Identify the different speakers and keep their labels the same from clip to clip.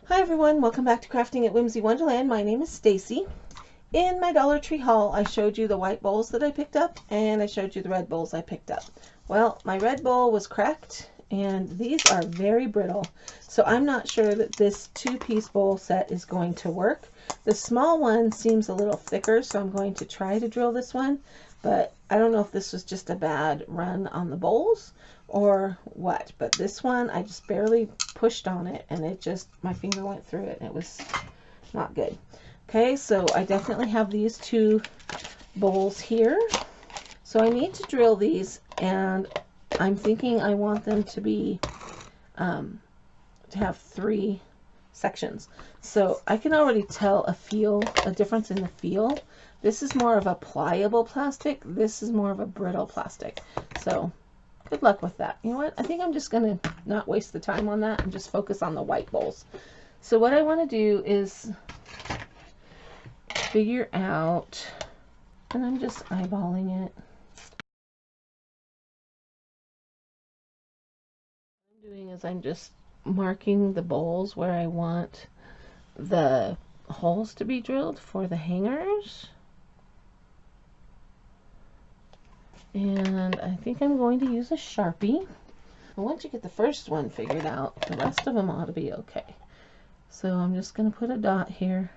Speaker 1: Hi everyone, welcome back to Crafting at Whimsy Wonderland. My name is Stacy. In my Dollar Tree haul, I showed you the white bowls that I picked up and I showed you the red bowls I picked up. Well, my red bowl was cracked and these are very brittle. So I'm not sure that this two-piece bowl set is going to work. The small one seems a little thicker, so I'm going to try to drill this one, but I don't know if this was just a bad run on the bowls or what, but this one I just barely pushed on it and it just, my finger went through it and it was not good. Okay, so I definitely have these two bowls here. So I need to drill these and I'm thinking I want them to be, to have 3 sections. So I can already tell a difference in the feel. This is more of a pliable plastic. This is more of a brittle plastic. So good luck with that. You know what? I think I'm just going to not waste the time on that and just focus on the white bowls. So what I want to do is figure out, and I'm just eyeballing it. What I'm doing is I'm just marking the bowls where I want the holes to be drilled for the hangers. And I think I'm going to use a Sharpie. And once you get the first one figured out, the rest of them ought to be okay. So I'm just going to put a dot here.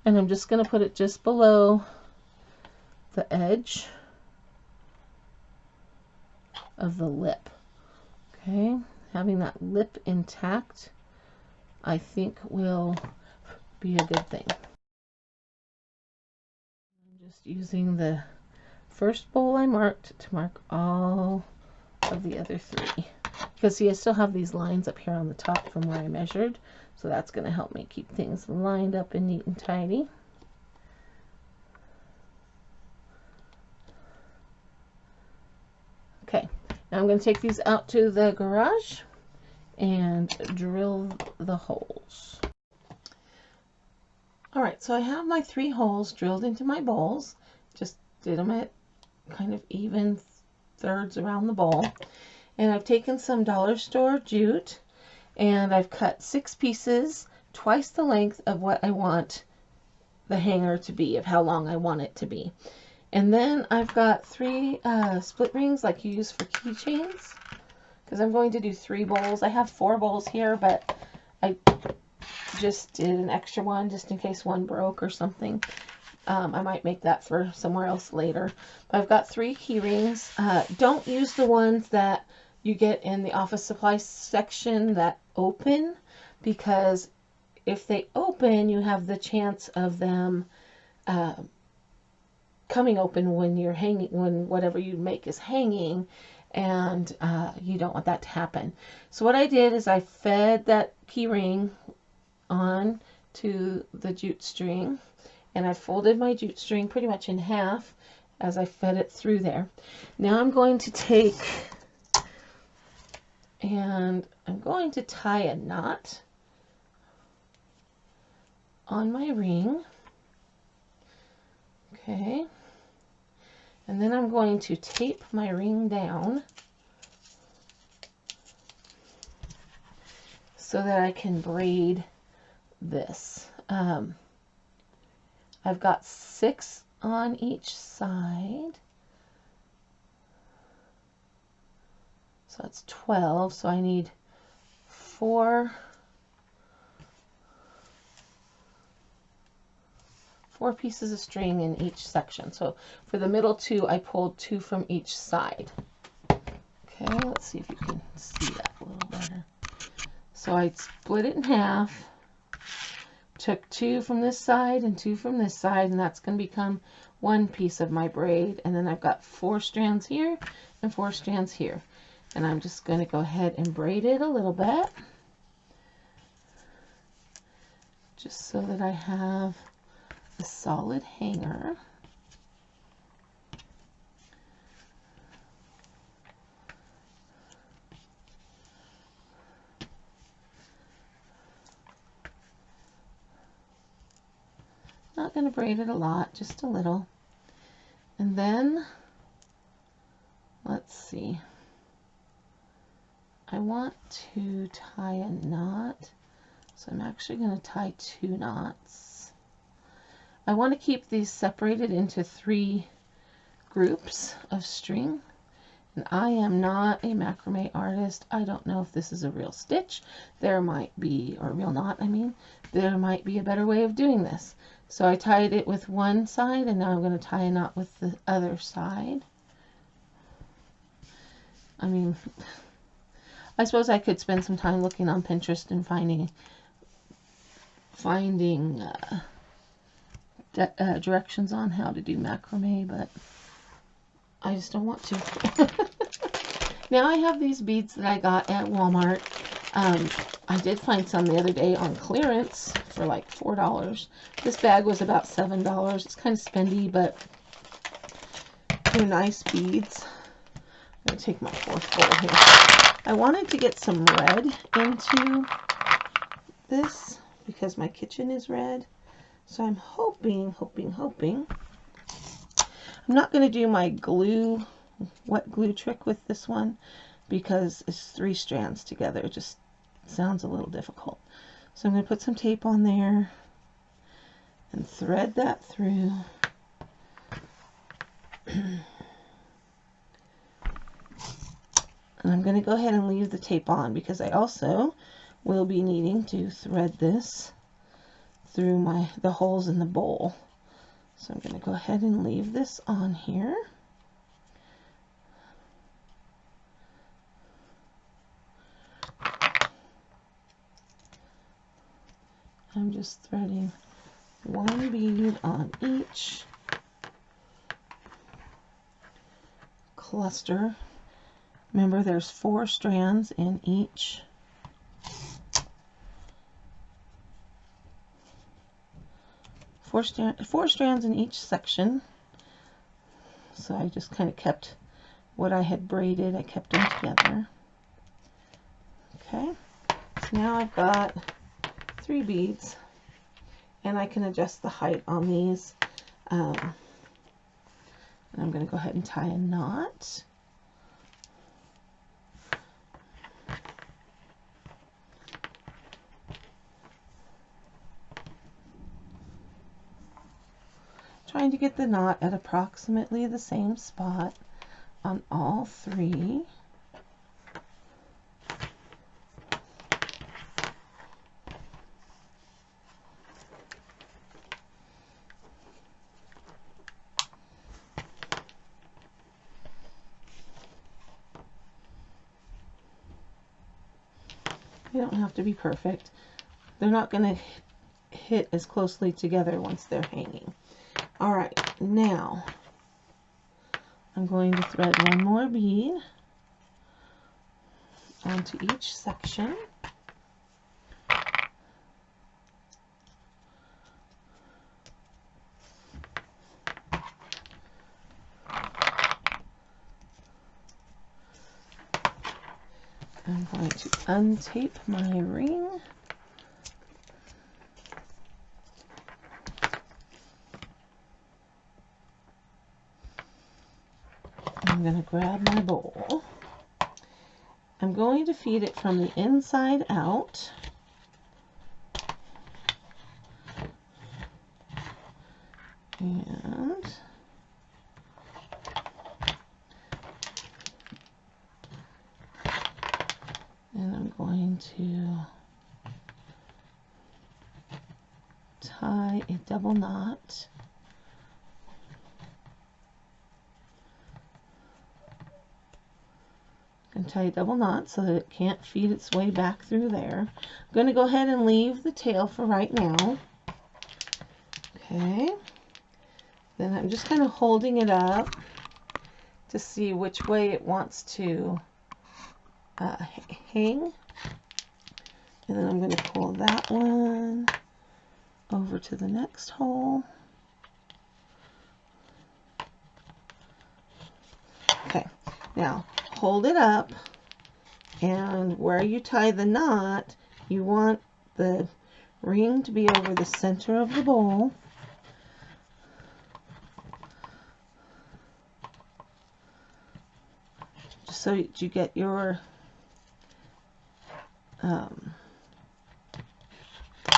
Speaker 1: And I'm just going to put it just below the edge of the lip. Okay, having that lip intact, I think will be a good thing. I'm just using the first bowl I marked to mark all of the other 3. Because see, I still have these lines up here on the top from where I measured, so that's going to help me keep things lined up and neat and tidy. Okay, now I'm going to take these out to the garage and drill the holes. Alright, so I have my 3 holes drilled into my bowls. Just did them at kind of even thirds around the bowl. And I've taken some dollar store jute and I've cut 6 pieces, twice the length of what I want the hanger to be, of how long I want it to be. And then I've got 3 split rings like you use for keychains, because I'm going to do 3 bowls. I have 4 bowls here, but I just did an extra one just in case one broke or something. I might make that for somewhere else later. But I've got 3 key rings. Don't use the ones that you get in the office supply section that open, because if they open, you have the chance of them coming open when you're hanging, when whatever you make is hanging, and you don't want that to happen. So what I did is I fed that key ring on to the jute string, and I folded my jute string pretty much in half as I fed it through there. Now I'm going to take and I'm going to tie a knot on my ring. Okay, and then I'm going to tape my ring down so that I can braid this. I've got 6 on each side, so that's 12, so I need 4 pieces of string in each section. So for the middle 2, I pulled 2 from each side. Okay, let's see if you can see that a little better. So I split it in half, took 2 from this side and 2 from this side, and that's going to become 1 piece of my braid. And then I've got 4 strands here and 4 strands here. And I'm just going to go ahead and braid it a little bit, just so that I have a solid hanger. Not going to braid it a lot, just a little. And then, let's see, I want to tie a knot So I'm actually going to tie 2 knots. I want to keep these separated into 3 groups of string. And I am not a macrame artist. I don't know if this is a real stitch. There might be, or real knot, I mean. There might be a better way of doing this. So I tied it with one side, and now I'm going to tie a knot with the other side. I mean, I suppose I could spend some time looking on Pinterest and finding directions on how to do macrame, but I just don't want to. Now I have these beads that I got at Walmart. I did find some the other day on clearance for like $4. This bag was about $7. It's kind of spendy, but they're nice beads. I'm going to take my 4th bowl here. I wanted to get some red into this because my kitchen is red. So I'm hoping. I'm not going to do my wet glue trick with this one because it's 3 strands together. It just sounds a little difficult. So I'm going to put some tape on there and thread that through. And I'm going to go ahead and leave the tape on because I also will be needing to thread this through the holes in the bowl. So I'm going to go ahead and leave this on here. I'm just threading 1 bead on each cluster. Remember, there's 4 strands in each. Four strands in each section. So I just kind of kept what I had braided, I kept them together. Okay, so now I've got 3 beads, and I can adjust the height on these. And I'm going to go ahead and tie a knot. Trying to get the knot at approximately the same spot on all 3. They don't have to be perfect. They're not going to hit as closely together once they're hanging. Alright, now I'm going to thread 1 more bead onto each section. I'm going to untape my ring. I'm going to grab my bowl. I'm going to feed it from the inside out. And I'm going to tie a double knot. And tie a double knot so that it can't feed its way back through there. I'm going to go ahead and leave the tail for right now. Okay. Then I'm just kind of holding it up to see which way it wants to hang. And then I'm going to pull that one over to the next hole. Okay. Now, hold it up, and where you tie the knot, you want the ring to be over the center of the bowl. Just so that you get your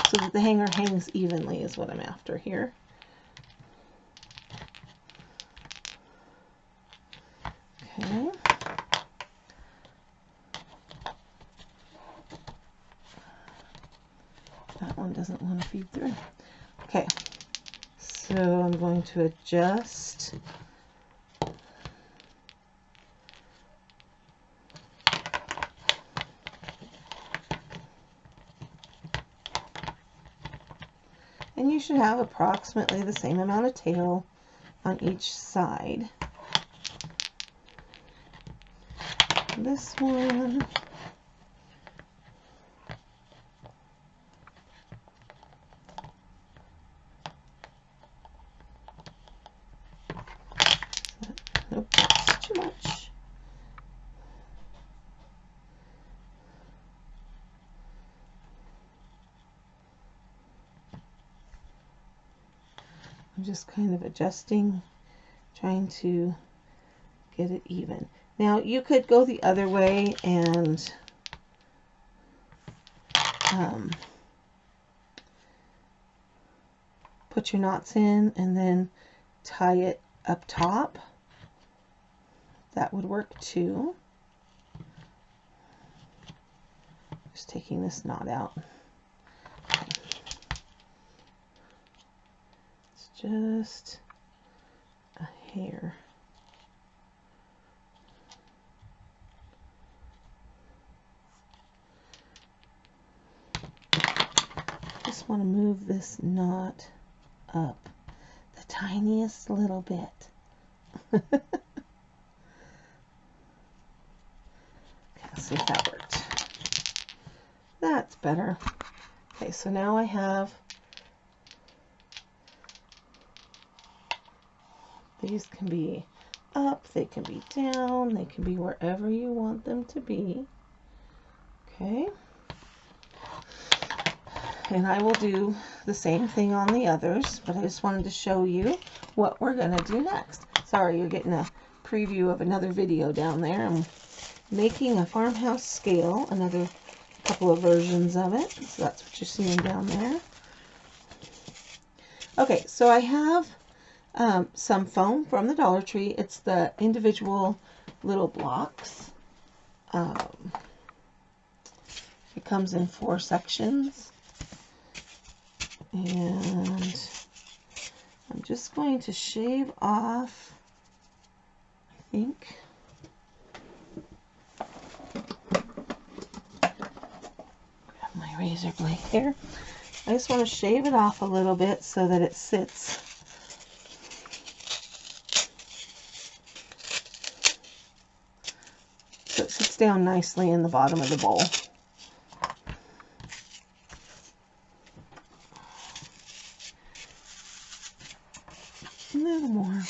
Speaker 1: so that the hanger hangs evenly is what I'm after here. Okay. That one doesn't want to feed through. Okay, so I'm going to adjust. And you should have approximately the same amount of tail on each side. This one. Nope, that's too much. I'm just kind of adjusting, trying to get it even. Now you could go the other way and put your knots in and then tie it up top. That would work too. Just taking this knot out. It's just a hair. Just want to move this knot up the tiniest little bit. Okay, let's see if that worked. That's better. Okay, so now I have these can be up, they can be down, they can be wherever you want them to be. Okay. And I will do the same thing on the others, but I just wanted to show you what we're going to do next. Sorry, you're getting a preview of another video down there. I'm making a farmhouse scale, another couple of versions of it. So that's what you're seeing down there. Okay, so I have some foam from the Dollar Tree. It's the individual little blocks. It comes in 4 sections. And I'm just going to shave off, I think, grab my razor blade here. I just want to shave it off a little bit so that it sits down nicely in the bottom of the bowl. A little more.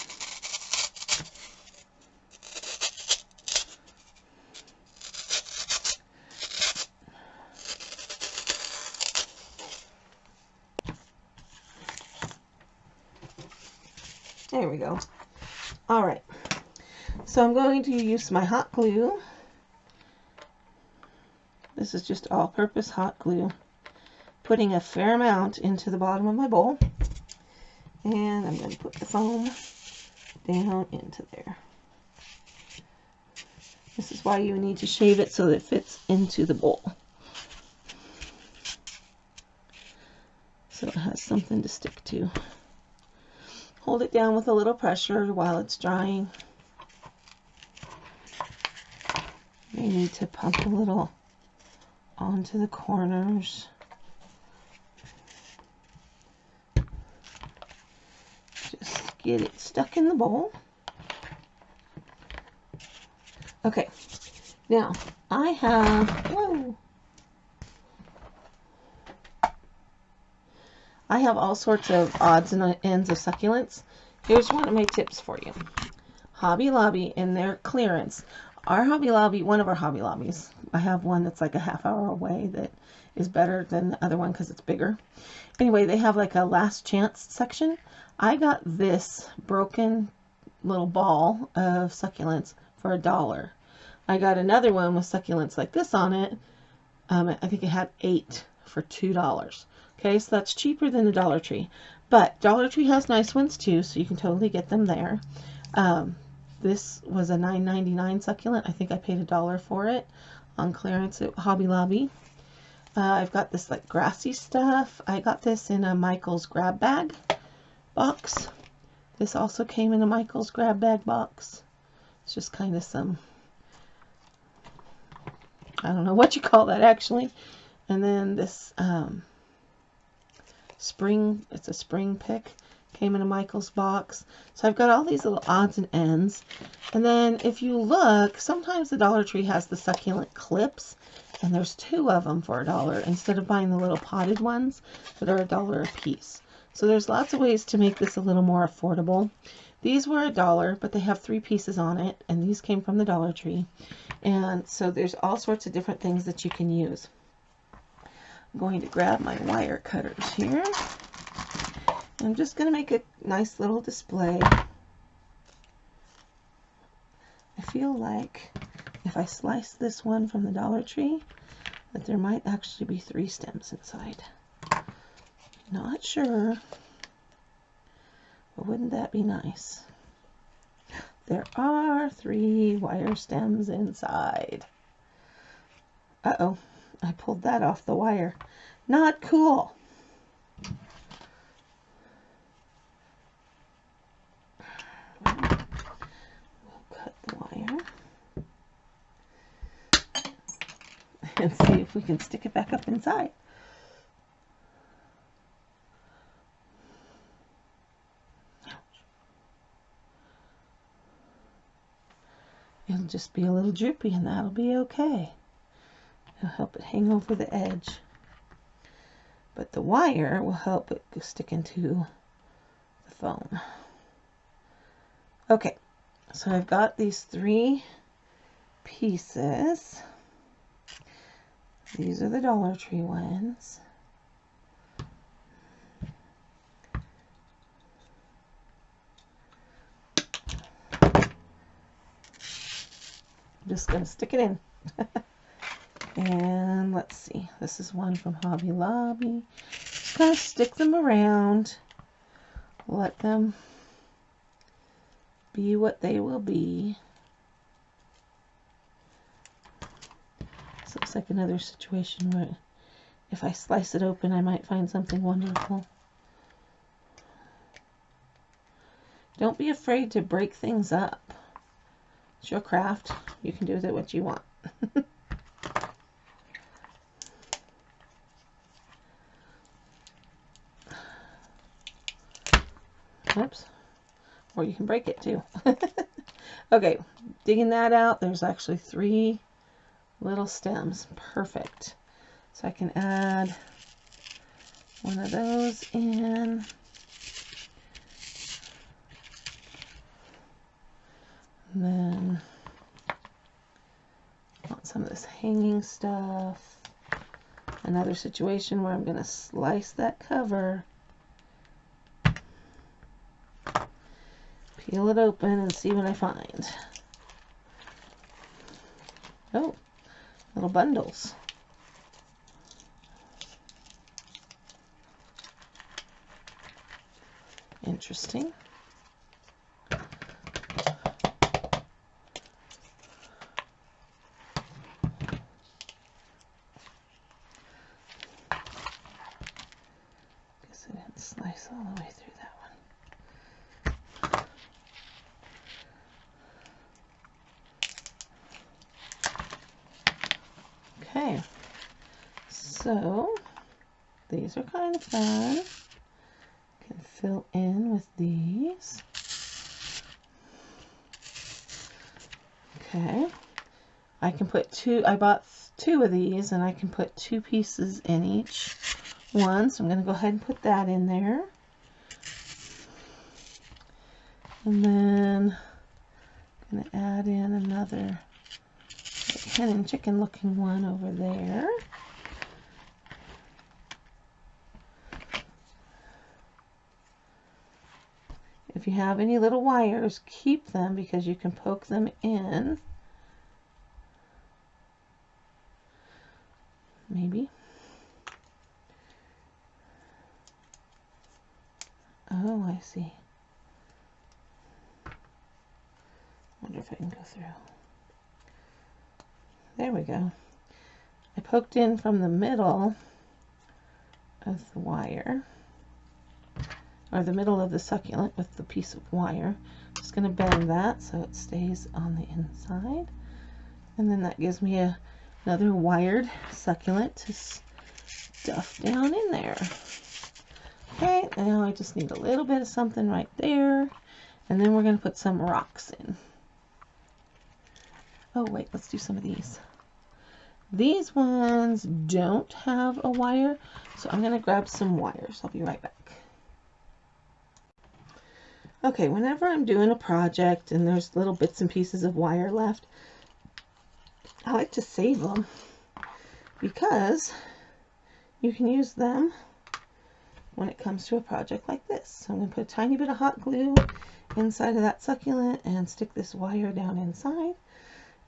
Speaker 1: There we go. All right. So I'm going to use my hot glue. This is just all-purpose hot glue. Putting a fair amount into the bottom of my bowl. And I'm going to put the foam down into there. This is why you need to shave it so that it fits into the bowl. So it has something to stick to. Hold it down with a little pressure while it's drying. You may need to pump a little onto the corners. Just get it stuck in the bowl. Okay, now I have, I have all sorts of odds and ends of succulents. Here's one of my tips for you. Hobby Lobby in their clearance. Our Hobby Lobby, one of our Hobby Lobbies, I have one that's like a half-hour away that is better than the other one because it's bigger. Anyway, they have like a last chance section. I got this broken little ball of succulents for $1. I got another one with succulents like this on it. I think it had 8 for $2. Okay, so that's cheaper than the Dollar Tree. But Dollar Tree has nice ones too, so you can totally get them there. This was a $9.99 succulent. I think I paid $1 for it on clearance at Hobby Lobby. I've got this like grassy stuff. I got this in a Michael's grab bag box. This also came in a Michael's grab bag box. It's just kind of some, I don't know what you call that actually. And then this spring, it's a spring pick, came in a Michael's box. So I've got all these little odds and ends. And then if you look, sometimes the Dollar Tree has the succulent clips, and there's 2 of them for $1 instead of buying the little potted ones that are $1 a piece. So there's lots of ways to make this a little more affordable. These were $1, but they have 3 pieces on it, and these came from the Dollar Tree. And so there's all sorts of different things that you can use. I'm going to grab my wire cutters here. I'm just going to make a nice little display. I feel like if I slice this one from the Dollar Tree, that there might actually be 3 stems inside. Not sure, but wouldn't that be nice? There are 3 wire stems inside. Uh-oh, I pulled that off the wire. Not cool. And see if we can stick it back up inside. It'll just be a little droopy, and that'll be okay. It'll help it hang over the edge. But the wire will help it stick into the foam. Okay, so I've got these 3 pieces. These are the Dollar Tree ones. I'm just going to stick it in. And let's see. This is one from Hobby Lobby. Just kind of stick them around. Let them be what they will be. This looks like another situation where if I slice it open, I might find something wonderful. Don't be afraid to break things up. It's your craft. You can do with it what you want. Oops. Or you can break it too. Okay, digging that out, there's actually 3 little stems. Perfect. So I can add one of those in. And then I want some of this hanging stuff. Another situation where I'm going to slice that cover, peel it open, and see what I find. Oh, little bundles. Interesting. Guess I didn't slice all the way through that one. Okay, so these are kind of fun. Can fill in with these. Okay, I can put 2, I bought 2 of these, and I can put 2 pieces in each one, so I'm going to go ahead and put that in there. And then I'm going to add in another hen and chicken looking one over there. If you have any little wires, keep them because you can poke them in. Maybe. Oh, I see. Wonder if I can go through. There we go. I poked in from the middle of the wire, or the middle of the succulent with the piece of wire. Just going to bend that so it stays on the inside. And then that gives me another wired succulent to stuff down in there. Okay, now I just need a little bit of something right there. And then we're going to put some rocks in. Oh wait, let's do some of these. These ones don't have a wire, so I'm going to grab some wires. I'll be right back. Okay, whenever I'm doing a project and there's little bits and pieces of wire left, I like to save them because you can use them when it comes to a project like this. So I'm going to put a tiny bit of hot glue inside of that succulent and stick this wire down inside.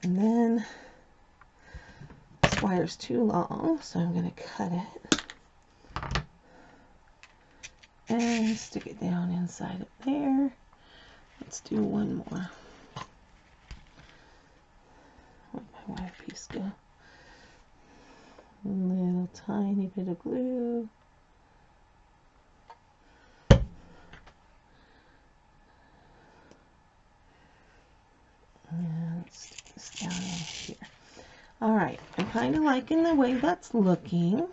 Speaker 1: And then this wire's too long, so I'm going to cut it and stick it down inside of there. Let's do one more. Where'd my wire piece go? A little tiny bit of glue. And stick this down in here. All right, I'm kind of liking the way that's looking.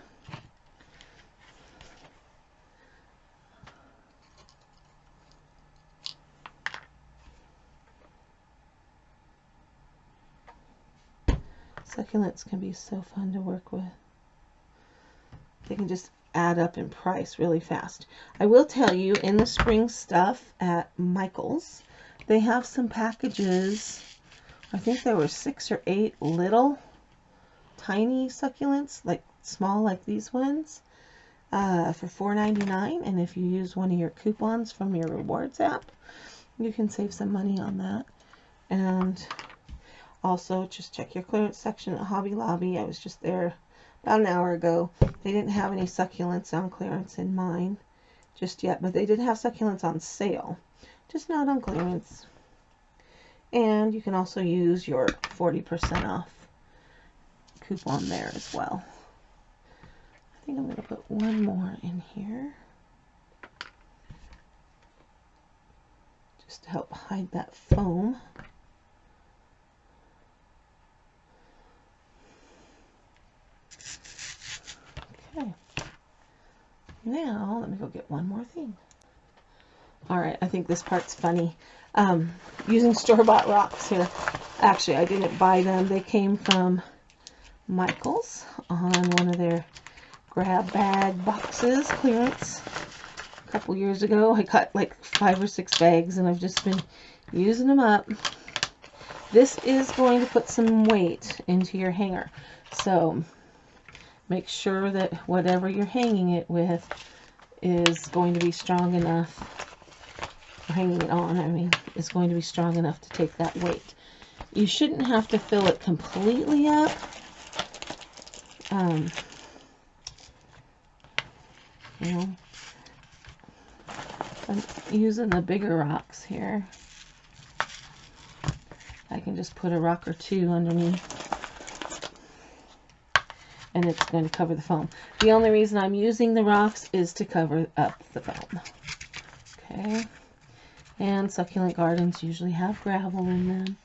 Speaker 1: Succulents can be so fun to work with. They can just add up in price really fast. I will tell you, in the spring stuff at Michael's, they have some packages. I think there were 6 or 8 little tiny succulents, like small like these ones, for $4.99. And if you use one of your coupons from your rewards app, you can save some money on that. And also just check your clearance section at Hobby Lobby. I was just there about an hour ago. They didn't have any succulents on clearance in mine just yet, but they did have succulents on sale, just not on clearance. And you can also use your 40% off coupon there as well. I think I'm going to put one more in here just to help hide that foam. Okay. Now let me go get one more thing. Alright, I think this part's funny. Using store-bought rocks here. Actually, I didn't buy them. They came from Michael's on one of their grab bag boxes clearance a couple years ago. I got like 5 or 6 bags and I've just been using them up. This is going to put some weight into your hanger. So make sure that whatever you're hanging it with is going to be strong enough, or hanging it on, I mean, is going to be strong enough to take that weight. You shouldn't have to fill it completely up. You know, I'm using the bigger rocks here. I can just put a rock or two underneath and it's going to cover the foam. The only reason I'm using the rocks is to cover up the foam. Okay. And succulent gardens usually have gravel in them.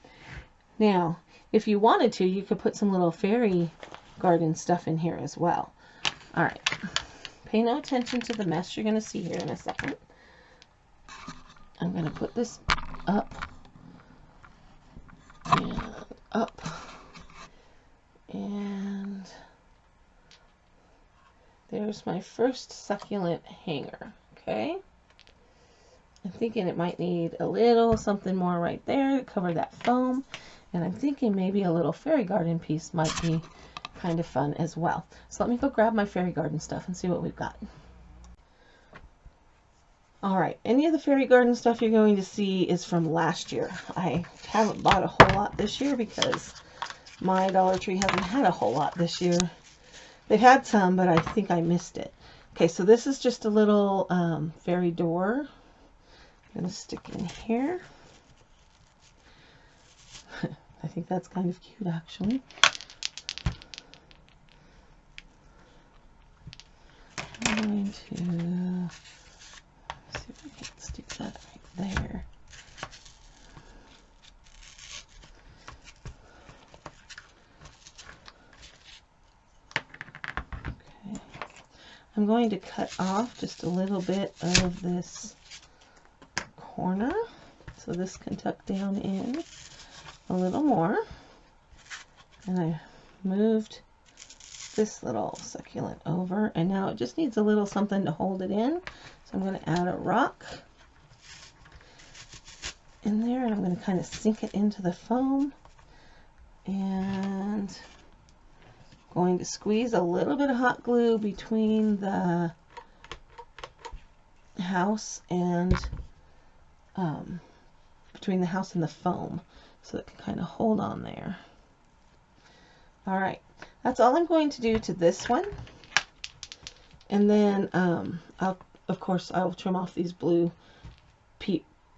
Speaker 1: Now, if you wanted to, you could put some little fairy garden stuff in here as well. Alright. Pay no attention to the mess you're going to see here in a second. I'm going to put this up and up. And there's my first succulent hanger. Okay. I'm thinking it might need a little something more right there to cover that foam. And I'm thinking maybe a little fairy garden piece might be kind of fun as well. So let me go grab my fairy garden stuff and see what we've got. Alright, any of the fairy garden stuff you're going to see is from last year. I haven't bought a whole lot this year because my Dollar Tree hasn't had a whole lot this year. They've had some, but I think I missed it. Okay, so this is just a little fairy door I'm going to stick in here. I think that's kind of cute, actually. I'm going to see if I can stick that right there. Okay. I'm going to cut off just a little bit of this corner so this can tuck down in a little more. And I moved this little succulent over, and now it just needs a little something to hold it in. So I'm going to add a rock in there, and I'm going to kind of sink it into the foam, and going to squeeze a little bit of hot glue between the house and the foam so it can kind of hold on there. All right, that's all I'm going to do to this one. And then of course I'll trim off these blue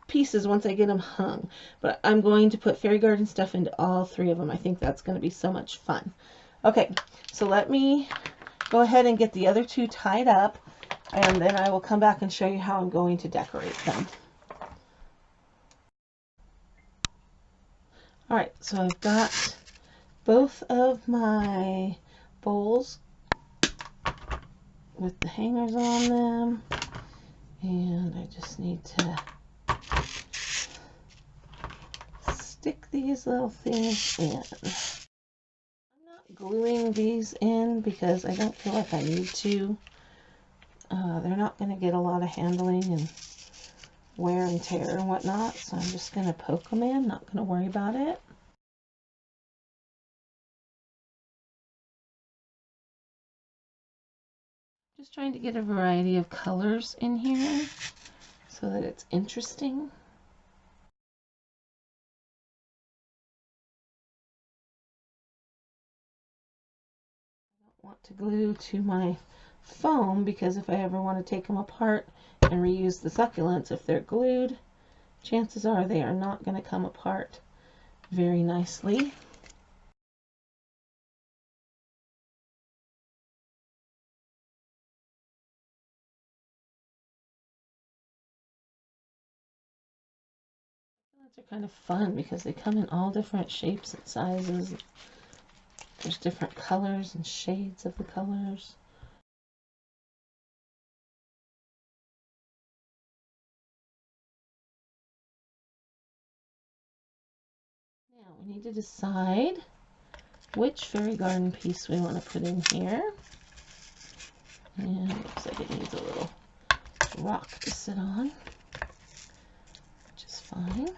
Speaker 1: pieces once I get them hung. But I'm going to put fairy garden stuff into all three of them. I think that's going to be so much fun. Okay, so let me go ahead and get the other two tied up, and then I will come back and show you how I'm going to decorate them. All right, so I've got both of my bowls with the hangers on them, and I just need to stick these little things in. I'm not gluing these in because I don't feel like I need to. They're not going to get a lot of handling and wear and tear and whatnot, so I'm just going to poke them in, not going to worry about it. Just trying to get a variety of colors in here so that it's interesting. I don't want to glue to my foam because if I ever want to take them apart and reuse the succulents, if they're glued, chances are they are not going to come apart very nicely. Succulents are kind of fun because they come in all different shapes and sizes. There's different colors and shades of the colors. Now we need to decide which fairy garden piece we want to put in here. And it looks like it needs a little rock to sit on, which is fine.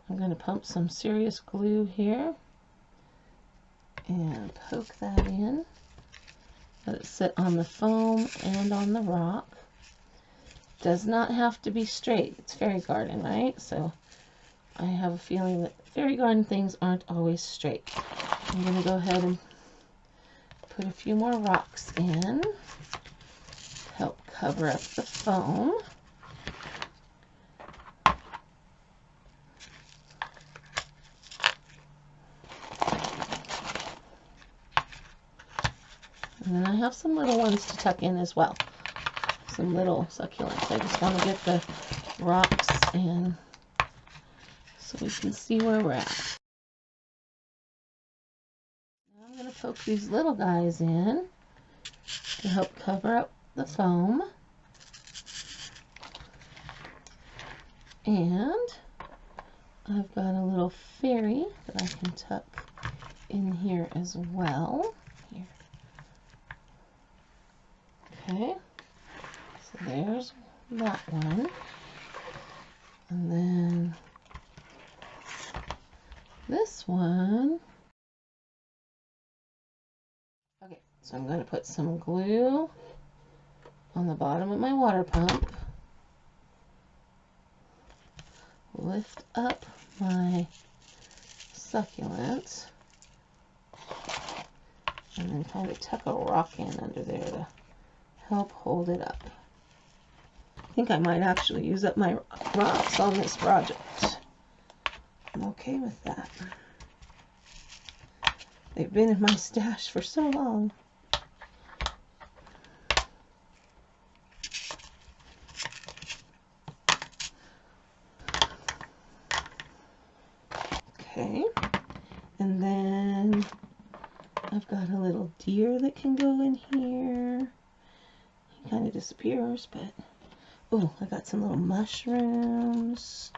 Speaker 1: I'm going to pump some serious glue here and poke that in. Let it sit on the foam and on the rock. Does not have to be straight. It's fairy garden, right? So I have a feeling that fairy garden things aren't always straight. I'm going to go ahead and put a few more rocks in to help cover up the foam. And then I have some little ones to tuck in as well. Some little succulents. I just want to get the rocks in so we can see where we're at. Now I'm going to poke these little guys in to help cover up the foam. And I've got a little fairy that I can tuck in here as well. Here. Okay, so there's that one. And then this one. Okay, so I'm going to put some glue on the bottom of my water pump. Lift up my succulent. And then kind of tuck a rock in under there to help hold it up. I think I might actually use up my rocks on this project. I'm okay with that. They've been in my stash for so long. Okay, and then I've got a little deer that can go in here. He kind of disappears, but oh, I got some little mushrooms.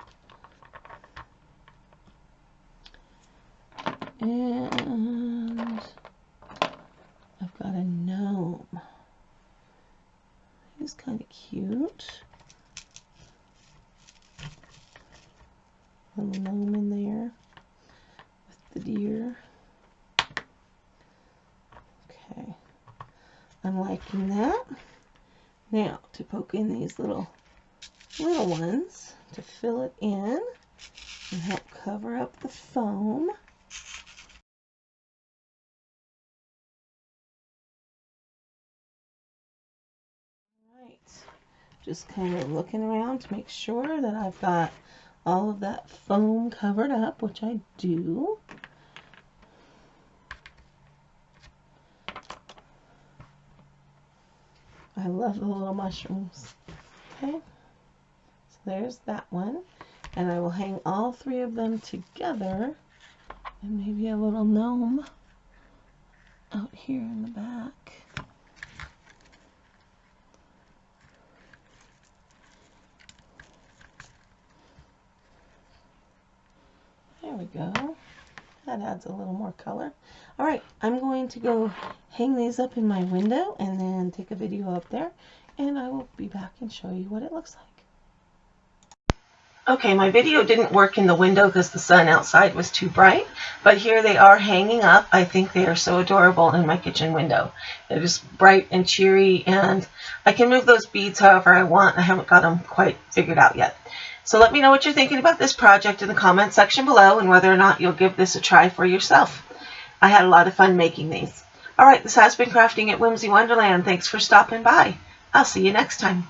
Speaker 1: And I've got a gnome. He's kind of cute. Little gnome in there with the deer. Okay, I'm liking that. Now to poke in these little ones to fill it in and help cover up the foam. Right, just kind of looking around to make sure that I've got all of that foam covered up, which I do. I love the little mushrooms. Okay, so there's that one. And I will hang all three of them together, and maybe a little gnome out here in the back. There we go. That adds a little more color. All right, I'm going to go hang these up in my window and then take a video up there, and I will be back and show you what it looks like. Okay, my video didn't work in the window because the sun outside was too bright, but here they are hanging up. I think they are so adorable in my kitchen window. They're just bright and cheery, and I can move those beads however I want. I haven't got them quite figured out yet. So let me know what you're thinking about this project in the comment section below, and whether or not you'll give this a try for yourself. I had a lot of fun making these. All right, this has been Crafting at Whimsy Wonderland. Thanks for stopping by. I'll see you next time.